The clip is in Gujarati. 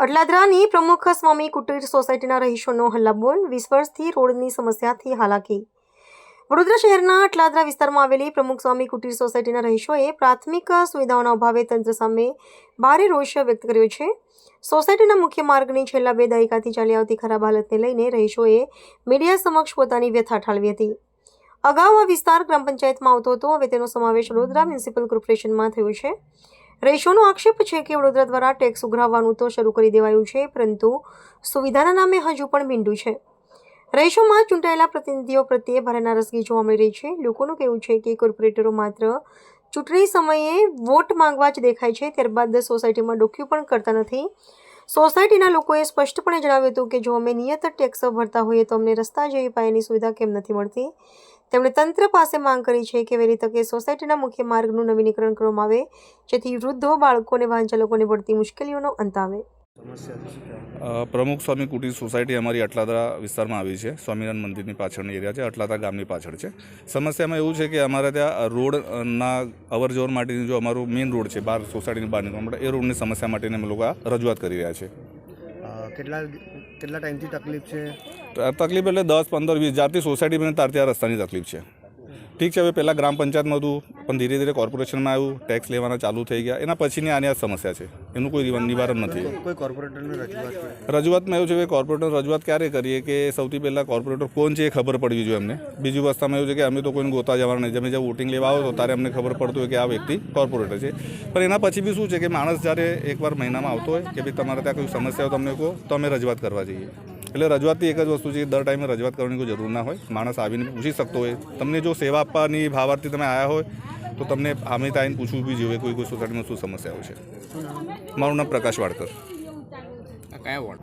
અડલાદરાની પ્રમુખ સ્વામી કુટીર સોસાયટીના રહીશોનો હલ્લાબોલ 20 વર્ષથી રોડની સમસ્યાથી હાલાકી. વડોદરા શહેરના અડલાદરા વિસ્તારમાં આવેલી પ્રમુખ સ્વામી કુટીર સોસાયટીના રહીશોએ પ્રાથમિક સુવિધાઓના અભાવે તંત્ર સામે ભારે રોષ વ્યક્ત કર્યો છે. સોસાયટીના મુખ્ય માર્ગની છેલ્લા 2 દાયકાથી ચાલી આવતી ખરાબ હાલતને લઈને રહીશોએ મીડિયા સમક્ષ પોતાની વ્યથા ઠાલવી હતી. અગાઉ આ વિસ્તાર ગ્રામ પંચાયતમાં આવતો હતો, હવે તેનો સમાવેશ વડોદરા મ્યુનિસિપલ કોર્પોરેશનમાં થયો છે. રહીશોનો આક્ષેપ છે કે વડોદરા દ્વારા ટેક્સ ઉઘરાવવાનું તો શરૂ કરી દેવાયું છે, પરંતુ સુવિધાના નામે હજુ પણ મીંડું છે. રહીશોમાં ચૂંટાયેલા પ્રતિનિધિઓ પ્રત્યે ભારે નારાજગી જોવા મળી રહી છે. લોકોનું કહેવું છે કે કોર્પોરેટરો માત્ર ચૂંટણી સમયે વોટ માંગવા જ દેખાય છે, ત્યારબાદ સોસાયટીમાં ડોક્યું પણ કરતા નથી. સોસાયટીના લોકોએ સ્પષ્ટપણે જણાવ્યું હતું કે જો અમે નિયત ટેક્સ ભરતા હોઈએ તો અમને રસ્તા જેવી પાયાની સુવિધા કેમ નથી મળતી. તેમણે તંત્ર પાસે માંગ કરી છે કે વહેલી તકે સોસાયટીના મુખ્ય માર્ગનું નવીનીકરણ કરવામાં આવે, જેથી વૃદ્ધો, બાળકો અને વાહન ચાલકોને પડતી મુશ્કેલીઓનો અંત આવે. પ્રમુખ સ્વામી કુટીર સોસાયટી અમારી અટલાદરા વિસ્તારમાં આવી છે. સ્વામિનારાયણ મંદિરની પાછળની એરિયા છે, અટલાદરા ગામની પાછળ છે. સમસ્યામાં એવું છે કે અમારે ત્યાં રોડના અવર જવર માટેની જો અમારું મેઇન રોડ છે, બહાર સોસાયટીની બહાર નીકળવા માટે, એ રોડની સમસ્યા માટેની અમે લોકો રજૂઆત કરી રહ્યા છે. કેટલા ટાઈમથી તકલીફ છે? તકલીફ એટલે 10, 15, 20 જ્યારથી સોસાયટી બને ત્યારથી આ રસ્તાની તકલીફ છે. ઠીક છે, હવે પહેલાં ગ્રામ પંચાયતમાં હતું, પણ ધીરે ધીરે કોર્પોરેશનમાં આવ્યું, ટેક્સ લેવાના ચાલુ થઈ ગયા. એના પછીની આની આ સમસ્યા છે, એનું કોઈ નિવારણ નથી. કોઈ કોર્પોરેટરને રજૂઆતમાં એવું છે કે કોર્પોરેટર રજૂઆત ક્યારે કરીએ કે સૌથી પહેલાં કોર્પોરેટર કોણ છે એ ખબર પડવી જોઈએ અમને. બીજી વસ્તુમાં એવું છે કે અમે તો કોઈને ગોતા જવાના નહીં. તમે જ્યાં વોટિંગ લેવા આવો તો ત્યારે અમને ખબર પડતું હોય કે આ વ્યક્તિ કોર્પોરેટર છે. પણ એના પછી બી શું છે કે માણસ જ્યારે એકવાર મહિનામાં આવતો હોય કે ભાઈ તમારે ત્યાં કોઈ સમસ્યા હોય તમને કહો તો અમે રજૂઆત કરવા જઈએ. એટલે રજૂઆતથી એક જ વસ્તુ છે કે દર ટાઈમે રજૂઆત કરવાની કોઈ જરૂર ના હોય. માણસ આવીને પૂછી શકતો હોય. તમને જો સેવા આપવાની ભાવાર્થી તમે આવ્યા હોય તો તમને આમે આવીને પૂછવું બી જોઈએ કોઈ સોસાયટીમાં શું સમસ્યાઓ છે. મારું નામ પ્રકાશ વાડકર. કયા વોર્ડ?